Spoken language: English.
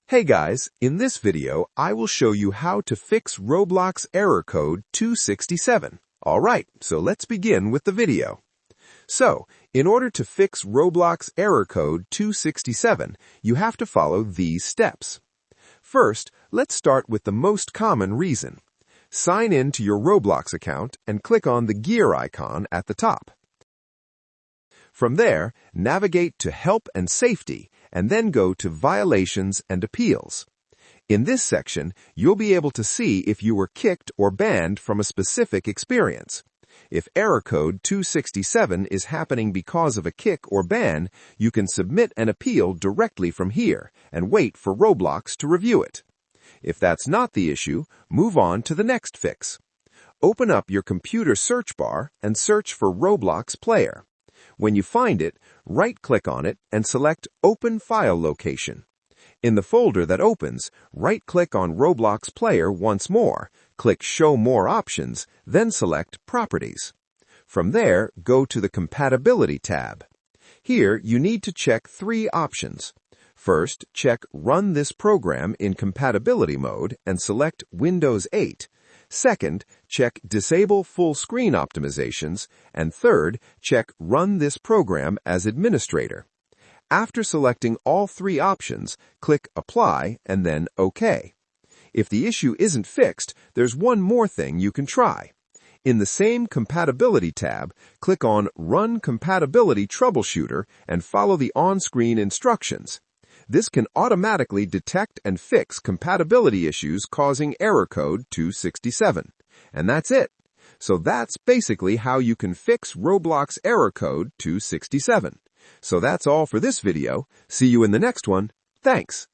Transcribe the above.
Hey guys, in this video, I will show you how to fix Roblox Error Code 267. Alright, so let's begin with the video. So, in order to fix Roblox Error Code 267, you have to follow these steps. First, let's start with the most common reason. Sign in to your Roblox account and click on the gear icon at the top. From there, navigate to Help and Safety, and then go to Violations and Appeals. In this section, you'll be able to see if you were kicked or banned from a specific experience. If Error Code 267 is happening because of a kick or ban, you can submit an appeal directly from here and wait for Roblox to review it. If that's not the issue, move on to the next fix. Open up your computer search bar and search for Roblox Player. When you find it, right-click on it and select Open File Location. In the folder that opens, right-click on Roblox Player once more, click Show More Options, then select Properties. From there, go to the Compatibility tab. Here, you need to check three options. First, check Run this program in compatibility mode and select Windows 8. Second, check Disable Full Screen Optimizations, and third, check Run this program as administrator. After selecting all three options, click Apply and then OK. If the issue isn't fixed, there's one more thing you can try. In the same Compatibility tab, click on Run Compatibility Troubleshooter and follow the on-screen instructions. This can automatically detect and fix compatibility issues causing Error Code 267. And that's it. So that's basically how you can fix Roblox Error Code 267. So that's all for this video. See you in the next one. Thanks.